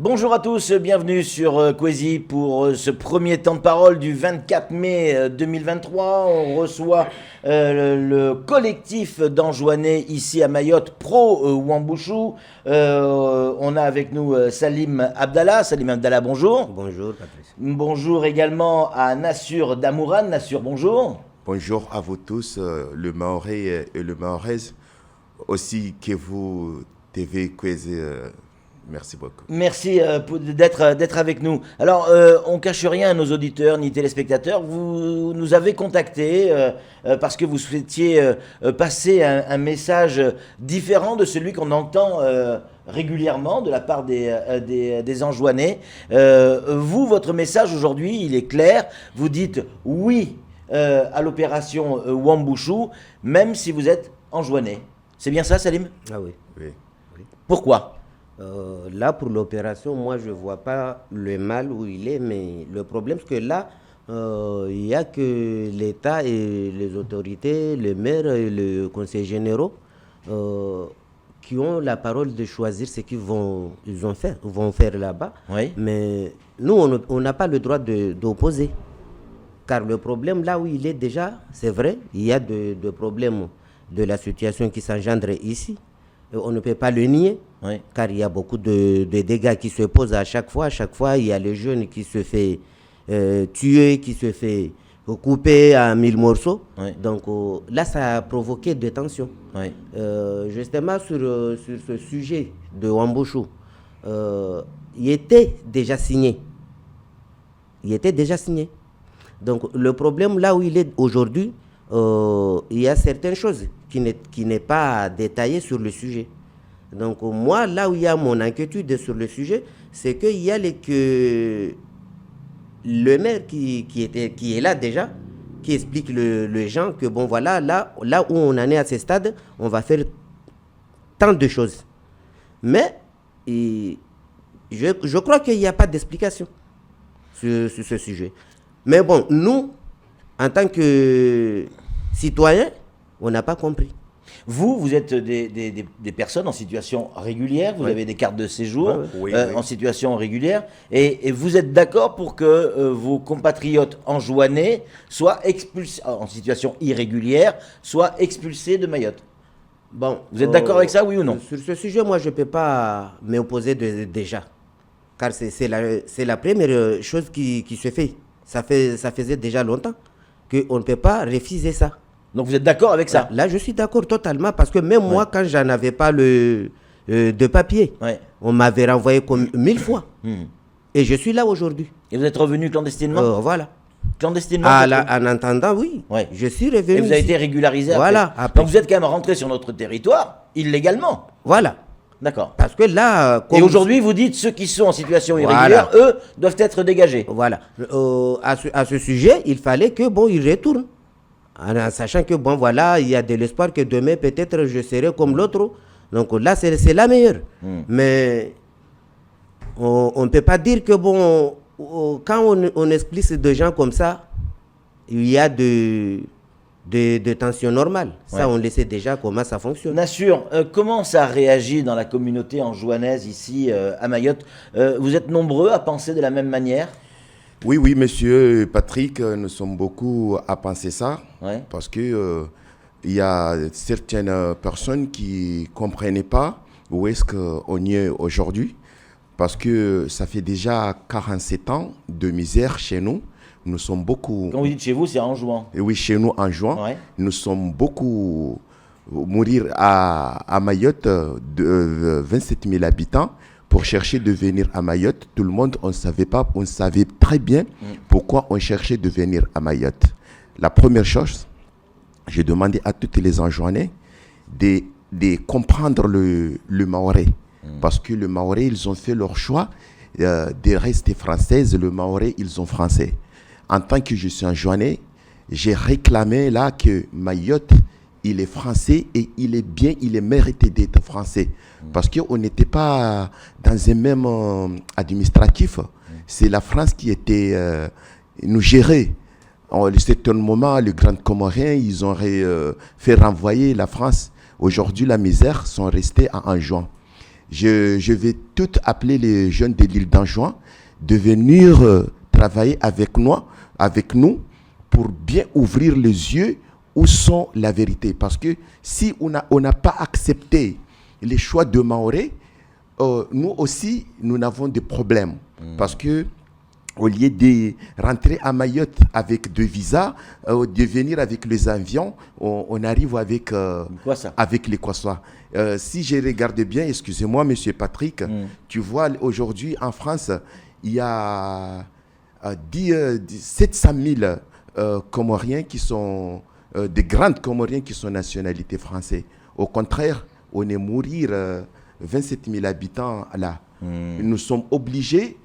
Bonjour à tous, bienvenue sur Kwesi pour ce premier temps de parole du 24 mai 2023. On reçoit le collectif d'Anjouanais ici à Mayotte, pro Wambushu. On a avec nous Salim Abdallah. Salim Abdallah, bonjour. Bonjour Patrice. Bonjour également à Nassur Damouran. Nassur, bonjour. Bonjour à vous tous, le Mahorais et le Mahoraise, aussi que vous, TV Kwesi. Merci beaucoup. Merci d'être avec nous. Alors, on cache rien à nos auditeurs ni téléspectateurs. Vous nous avez contactés parce que vous souhaitiez passer un message différent de celui qu'on entend régulièrement de la part des Anjouanais. Vous, votre message aujourd'hui, il est clair. Vous dites oui à l'opération Wambushu, même si vous êtes Anjouanais. C'est bien ça, Salim ? Ah oui. Oui. Pourquoi ? Là, pour l'opération, moi, je ne vois pas le mal où il est, mais le problème, c'est que là, il n'y a que l'État et les autorités, le maire et le conseil généraux qui ont la parole de choisir ce qu'ils vont faire là-bas. Oui. Mais nous, on n'a pas le droit d'opposer. Car le problème, là où il est déjà, c'est vrai, il y a de problèmes de la situation qui s'engendre ici. On ne peut pas le nier, Oui. car il y a beaucoup de dégâts qui se posent à chaque fois. À chaque fois, il y a le jeune qui se fait tuer, qui se fait couper en 1000 morceaux. Oui. Donc là, ça a provoqué des tensions. Oui. Justement, sur ce sujet de Wambushu, il était déjà signé. Donc le problème, là où il est aujourd'hui, il y a certaines choses qui n'est pas détaillées sur le sujet. Donc moi, là où il y a mon inquiétude sur le sujet, c'est qu'il y a le maire qui est là déjà, qui explique les gens que bon voilà, là où on en est à ce stade, on va faire tant de choses. Mais je crois qu'il n'y a pas d'explication sur ce sujet. Mais bon, nous, en tant que citoyens, on n'a pas compris. Vous êtes des personnes en situation régulière, vous avez des cartes de séjour Oui. en situation régulière, et vous êtes d'accord pour que vos compatriotes anjouanais soient expulsés, en situation irrégulière, soient expulsés de Mayotte. Bon, Vous êtes d'accord avec ça, oui ou non ? Sur ce sujet, moi, je ne peux pas m'opposer déjà. Car c'est la première chose qui se fait. Ça faisait déjà longtemps qu'on ne peut pas refuser ça. Donc vous êtes d'accord avec ça ? Là, je suis d'accord totalement parce que même moi, quand j'en avais pas de papier, Ouais. on m'avait renvoyé comme 1000 fois. Et je suis là aujourd'hui. Et vous êtes revenu clandestinement ? Voilà. Clandestinement En entendant, oui. Ouais. Je suis revenu. Et vous avez ici. été régularisé Voilà, après. après. Donc vous êtes quand même rentré sur notre territoire, illégalement. Voilà. D'accord. Parce que là... Et aujourd'hui, vous dites ceux qui sont en situation irrégulière, eux, doivent être dégagés. Voilà. À ce sujet, il fallait que, bon, ils retournent. En sachant que, bon, voilà, il y a de l'espoir que demain, peut-être, je serai comme l'autre. Donc là, c'est la meilleure. Mais on ne peut pas dire que, bon, quand on expulse des gens comme ça, il y a de tensions normales. Ça, on le sait déjà comment ça fonctionne. Nassur, comment ça réagit dans la communauté anjouanaise ici à Mayotte ? Vous êtes nombreux à penser de la même manière ? Oui, monsieur Patrick, nous sommes beaucoup à penser ça, Ouais. parce que il y a certaines personnes qui ne comprenaient pas où est-ce qu'on est aujourd'hui, parce que ça fait déjà 47 ans de misère chez nous. Nous sommes beaucoup... Quand vous dites chez vous, c'est en jouant. Et oui, chez nous, en juin, Ouais. nous sommes beaucoup mourir à Mayotte de 27 000 habitants pour chercher de venir à Mayotte. Tout le monde, on savait très bien pourquoi on cherchait de venir à Mayotte. La première chose, j'ai demandé à tous les Anjouanais de comprendre le Mahorais. Parce que le Mahorais, ils ont fait leur choix de rester françaises. Le Mahorais, ils ont français. En tant que je suis Anjouanais, j'ai réclamé là que Mayotte, il est français et il est mérité d'être français. Parce qu'on n'était pas dans un même administratif. C'est la France qui était nous gérait. À un certain moment, les grands Comoriens, ils ont fait renvoyer la France. Aujourd'hui, la misère sont restés en juin. je vais tout appeler les jeunes de l'île d'Anjouan de venir travailler avec nous pour bien ouvrir les yeux où sont la vérité. Parce que si on n'a pas accepté les choix de Maoré, nous aussi, nous avons des problèmes. Parce que au lieu de rentrer à Mayotte avec deux visas, de venir avec les avions, on arrive avec les Kwassa. Si je regarde bien, excusez-moi, Monsieur Patrick, tu vois, aujourd'hui en France, il y a 700 000 Comoriens qui sont des grandes Comoriens qui sont nationalité française. Au contraire, on est mourir 27 000 habitants là. Nous sommes obligés,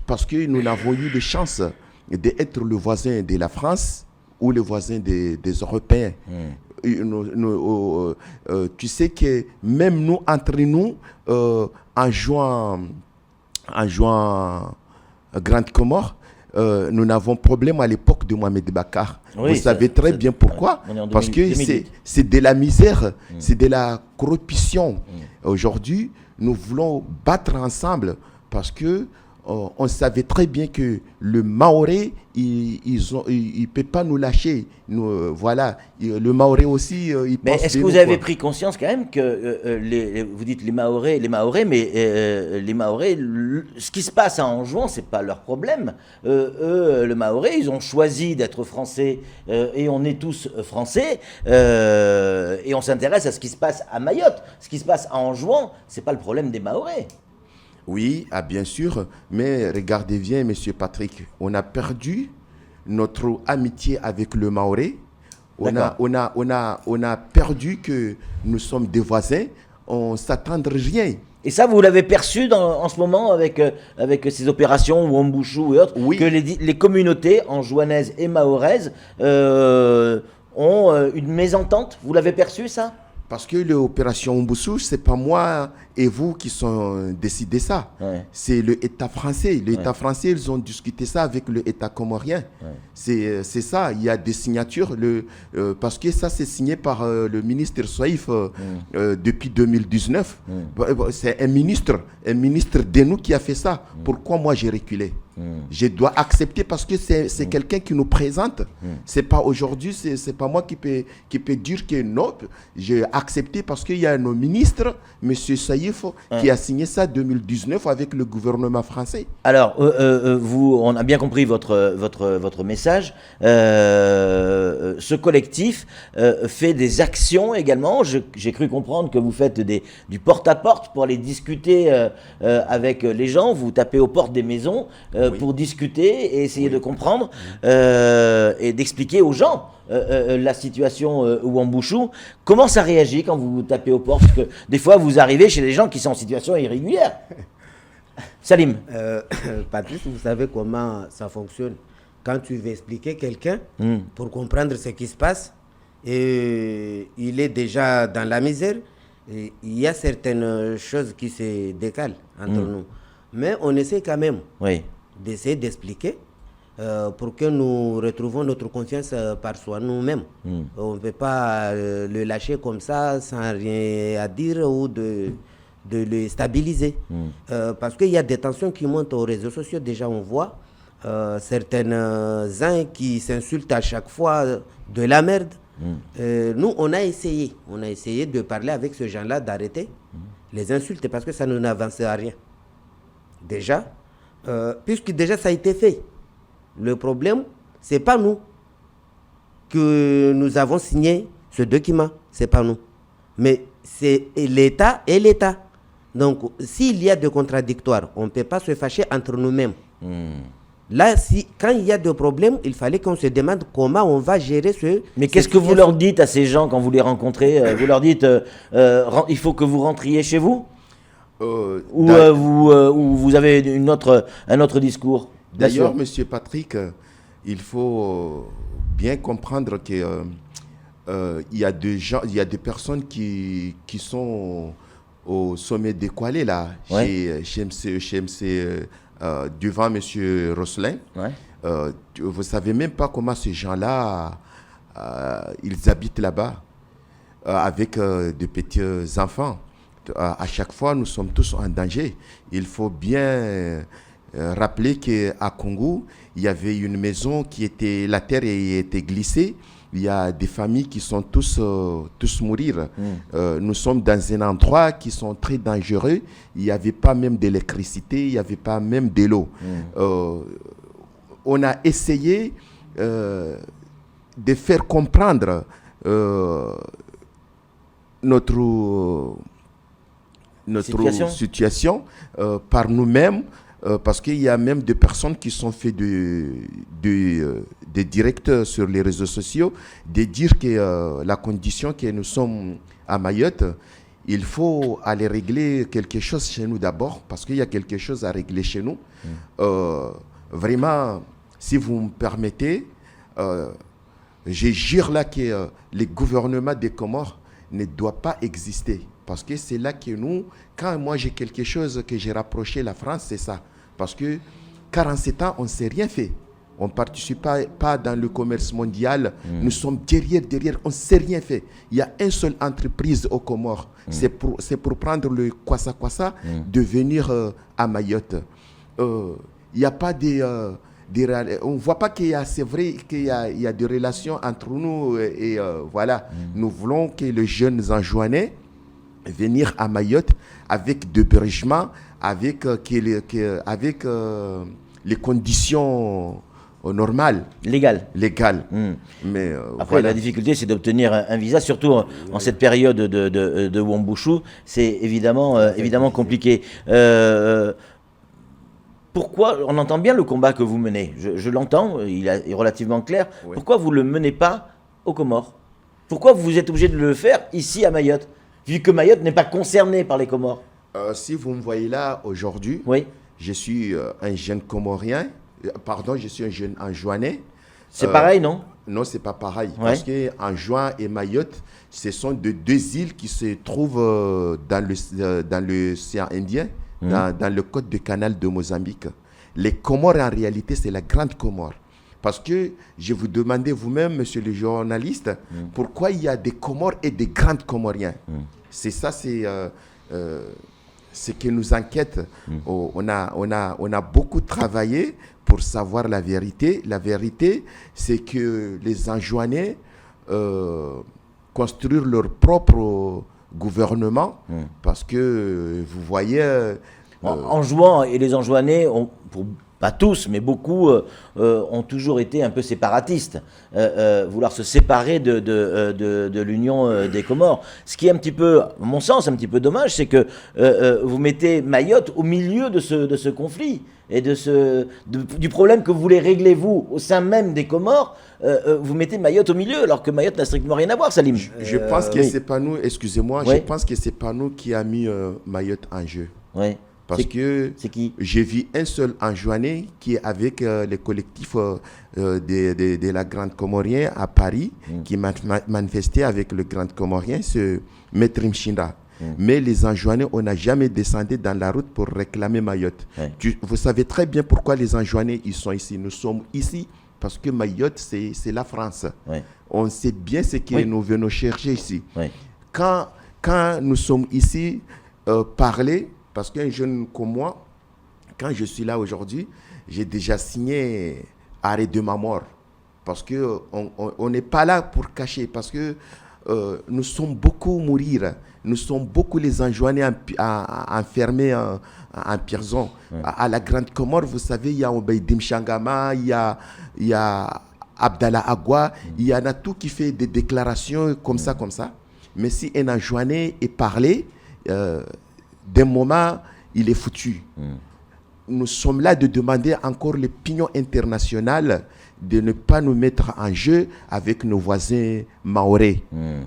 parce que nous n'avons eu de chance d'être le voisin de la France ou le voisin des Européens. Tu sais que même nous, entre nous, en jouant Grande Comore, nous n'avons problème à l'époque de Mohamed Bakar. Oui, vous savez très bien pourquoi. Parce que c'est de la misère, c'est de la corruption. Aujourd'hui, nous voulons battre ensemble parce que on savait très bien que le Maoré, il ne peut pas nous lâcher. Voilà, le Maoré aussi, il Mais pense est-ce que vous avez pris conscience quand même que, vous dites les Maorés, mais les Maorés, ce qui se passe à Anjouan, ce n'est pas leur problème. Le Maoré, ils ont choisi d'être français et on est tous français et on s'intéresse à ce qui se passe à Mayotte. Ce qui se passe à Anjouan, ce n'est pas le problème des Maorés. Oui, bien sûr, mais regardez bien, Monsieur Patrick, on a perdu notre amitié avec le Maoré. On a perdu que nous sommes des voisins, on ne s'attend rien. Et ça, vous l'avez perçu en ce moment avec ces opérations Wambushu et autres, oui. Que les communautés anjouanaises et mahoraises ont une mésentente. Vous l'avez perçu, ça ? Parce que l'opération Mboussou, ce n'est pas moi et vous qui sont décidé ça. Ouais. C'est l'État français. L'État français, ils ont discuté ça avec l'État comorien. Ouais. C'est ça. Il y a des signatures. Parce que ça, c'est signé par le ministre Soïf depuis 2019. C'est un ministre de nous qui a fait ça. Pourquoi moi, j'ai reculé? Je dois accepter parce que c'est quelqu'un qui nous présente. C'est pas aujourd'hui, c'est pas moi qui peut dire que non. J'ai accepté parce qu'il y a nos ministres, M. Saïf, qui a signé ça en 2019 avec le gouvernement français. Alors, on a bien compris votre message. Ce collectif fait des actions également. J'ai cru comprendre que vous faites du porte-à-porte pour aller discuter avec les gens. Vous tapez aux portes des maisons pour discuter et essayer de comprendre et d'expliquer aux gens la situation Wambushu. Comment ça réagit quand vous tapez aux portes? Parce que des fois, vous arrivez chez des gens qui sont en situation irrégulière. Salim. Patrice, vous savez comment ça fonctionne. Quand tu veux expliquer quelqu'un pour comprendre ce qui se passe, et il est déjà dans la misère, et il y a certaines choses qui se décalent entre nous. Mais on essaie quand même d'essayer d'expliquer pour que nous retrouvons notre confiance par soi nous-mêmes. On ne peut pas le lâcher comme ça sans rien à dire ou de le stabiliser. Parce qu'il y a des tensions qui montent aux réseaux sociaux. Déjà, on voit certains uns qui s'insultent à chaque fois de la merde. Nous, on a essayé de parler avec ces gens-là, d'arrêter les insultes parce que ça ne n'avance à rien. Déjà, puisque déjà ça a été fait. Le problème, ce n'est pas nous que nous avons signé ce document, ce n'est pas nous. Mais c'est l'État et l'État. Donc, s'il y a des contradictoires, on ne peut pas se fâcher entre nous-mêmes. Là, quand il y a des problèmes, il fallait qu'on se demande comment on va gérer ce... Mais qu'est-ce que vous leur dites à ces gens quand vous les rencontrez? Vous leur dites, il faut que vous rentriez chez vous? Ou vous avez un autre discours? D'ailleurs, Monsieur Patrick, il faut bien comprendre que il y a des gens, il y a des personnes qui sont au sommet des Kwalé là, chez MC, devant Monsieur Rosselin. Vous savez même pas comment ces gens-là, ils habitent là-bas avec de petits enfants. à chaque fois, nous sommes tous en danger. Il faut bien rappeler qu'à Congo, il y avait une maison la terre était glissée. Il y a des familles qui sont tous mourir. Nous sommes dans un endroit qui sont très dangereux. Il n'y avait pas même d'électricité, il n'y avait pas même de l'eau. On a essayé de faire comprendre notre situation par nous-mêmes, parce qu'il y a même des personnes qui sont fait des directs sur les réseaux sociaux, de dire que la condition que nous sommes à Mayotte, il faut aller régler quelque chose chez nous d'abord, parce qu'il y a quelque chose à régler chez nous. Vraiment, si vous me permettez, je jure là que le gouvernement des Comores ne doit pas exister. Parce que c'est là que nous, quand moi j'ai quelque chose que j'ai rapproché la France, c'est ça. Parce que 47 ans, on ne s'est rien fait. On ne participe pas dans le commerce mondial. Nous sommes derrière, on ne s'est rien fait. Il y a une seule entreprise aux Comores. C'est pour prendre le kwassa-kwassa de venir à Mayotte. Il n'y a pas on ne voit pas c'est vrai qu'il y a des relations entre nous et voilà. Nous voulons que les jeunes Anjouanais venir à Mayotte avec de bergement, avec les conditions normales. Légales. Mais, après, voilà. la difficulté, c'est d'obtenir un visa, surtout en cette période de Wambushu. C'est évidemment compliqué. Pourquoi, on entend bien le combat que vous menez, je l'entends, il est relativement clair. Oui. Pourquoi vous ne le menez pas aux Comores? Pourquoi vous êtes obligé de le faire ici à Mayotte, vu que Mayotte n'est pas concernée par les Comores? Si vous me voyez là aujourd'hui, oui. Je suis un jeune Comorien, je suis un jeune Anjouanais. C'est pareil, non? Non, c'est pas pareil. Ouais. Parce qu'Anjouan et Mayotte, ce sont deux îles qui se trouvent dans l'océan Indien. Dans le code du canal de Mozambique. Les Comores, en réalité, c'est la Grande Comore. Parce que je vous demandais vous-même, monsieur le journaliste, pourquoi il y a des Comores et des Grandes Comoriens. C'est ça, c'est ce qui nous inquiète. On a beaucoup travaillé pour savoir la vérité. La vérité, c'est que les Anjouanais construisent leur propre gouvernement, parce que vous voyez... Anjouan et les Anjouanais, pas tous, mais beaucoup, ont toujours été un peu séparatistes, vouloir se séparer de l'Union des Comores. Ce qui est un petit peu, à mon sens, un petit peu dommage, c'est que vous mettez Mayotte au milieu de ce conflit et du problème que vous voulez régler, vous, au sein même des Comores. Vous mettez Mayotte au milieu, alors que Mayotte n'a strictement rien à voir, Salim. Je pense que c'est pas nous, excusez-moi, je pense que c'est pas nous qui a mis Mayotte en jeu. Oui. Parce que j'ai vu un seul Anjouanais qui est avec le collectif de la Grande Comorien à Paris, qui manifestait avec le Grande Comorien, ce Maître Mchinda. Mais les Anjouanais, on n'a jamais descendu dans la route pour réclamer Mayotte. Vous savez très bien pourquoi les Anjouanais, ils sont ici. Nous sommes ici parce que Mayotte, c'est la France. On sait bien ce que nous venons chercher ici. Quand nous sommes ici, parler, parce qu'un jeune comme moi, quand je suis là aujourd'hui, j'ai déjà signé arrêt de ma mort. Parce qu'on n'est pas là pour cacher, parce que nous sommes beaucoup mourir. Nous sommes beaucoup les Anjouanais enfermés en prison. À la Grande Comore, vous savez, il y a Obeidim Changama, il y a Abdallah Agua, il y en a tout qui fait des déclarations comme ça. Mais si un Anjouanais est parlé, d'un moment, il est foutu. Nous sommes là de demander encore l'opinion internationale de ne pas nous mettre en jeu avec nos voisins maorais,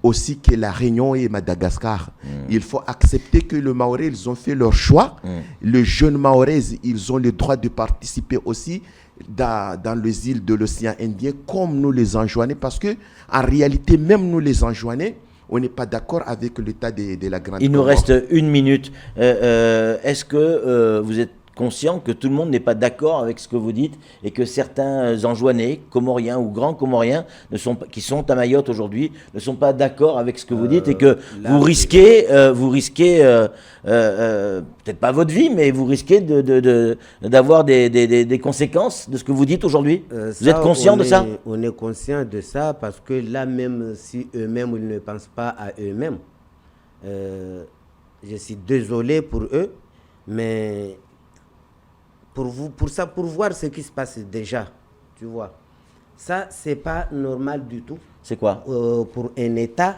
aussi que la Réunion et Madagascar. Il faut accepter que les Maorais, ils ont fait leur choix. Les jeunes Maorais, ils ont le droit de participer aussi dans les îles de l'océan Indien, comme nous les Anjouanais, parce que en réalité, même nous les Anjouanais, on n'est pas d'accord avec l'état de la Grande Comore. Il nous reste 1 minute. Est-ce que vous êtes conscient que tout le monde n'est pas d'accord avec ce que vous dites et que certains Anjouanais, Comoriens ou grands Comoriens qui sont à Mayotte aujourd'hui ne sont pas d'accord avec ce que vous dites et que là, vous risquez peut-être pas votre vie, mais vous risquez d'avoir des conséquences de ce que vous dites aujourd'hui. Vous êtes conscient de ça? On est conscient de ça parce que là, même si eux-mêmes ils ne pensent pas à eux-mêmes, je suis désolé pour eux, mais pour voir ce qui se passe déjà, tu vois, ça c'est pas normal du tout. C'est quoi? Pour un État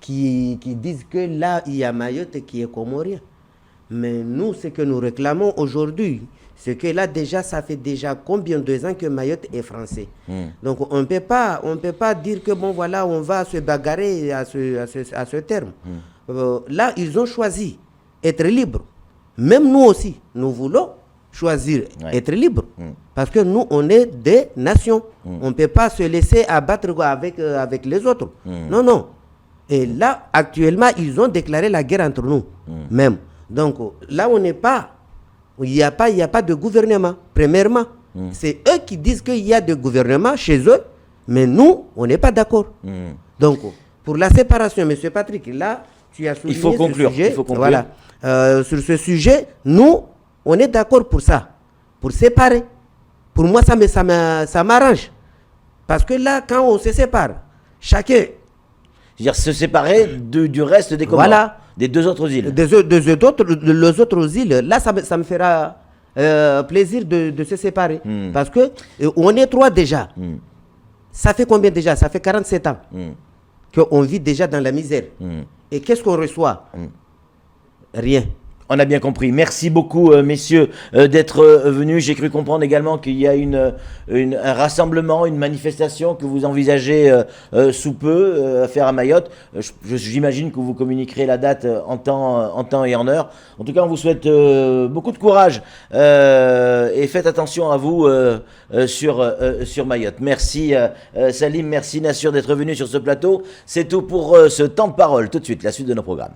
qui disent que là il y a Mayotte qui est comorien. Mais nous, ce que nous réclamons aujourd'hui, c'est que là déjà, ça fait déjà combien de ans que Mayotte est français. Donc on peut pas dire que bon voilà, on va se bagarrer à ce terme. Là, ils ont choisi être libres. Même nous aussi, nous voulons choisir être libres. Parce que nous, on est des nations. On ne peut pas se laisser abattre avec les autres. Non, non. Et là, actuellement, ils ont déclaré la guerre entre nous. Même. Donc, là, on n'est pas... Il n'y a pas de gouvernement, premièrement. C'est eux qui disent qu'il y a de gouvernement chez eux, mais nous, on n'est pas d'accord. Donc, pour la séparation, M. Patrick, là, tu as souligné il faut conclure, ce sujet. Il faut conclure. Voilà. Sur ce sujet, nous, on est d'accord pour ça, pour séparer. Pour moi, ça m'arrange. Parce que là, quand on se sépare, chacun... C'est-à-dire se séparer du reste des Comores, Voilà. des deux autres îles. Les autres îles, là, ça me fera plaisir de se séparer. Parce que on est trois déjà. Ça fait combien déjà? Ça fait 47 ans qu'on vit déjà dans la misère. Et qu'est-ce qu'on reçoit? Rien. On a bien compris. Merci beaucoup, messieurs, d'être venus. J'ai cru comprendre également qu'il y a un rassemblement, une manifestation que vous envisagez sous peu à faire à Mayotte. J'imagine que vous communiquerez la date en temps et en heure. En tout cas, on vous souhaite beaucoup de courage et faites attention à vous sur Mayotte. Merci Salim, merci Nassur d'être venu sur ce plateau. C'est tout pour ce temps de parole. Tout de suite, la suite de nos programmes.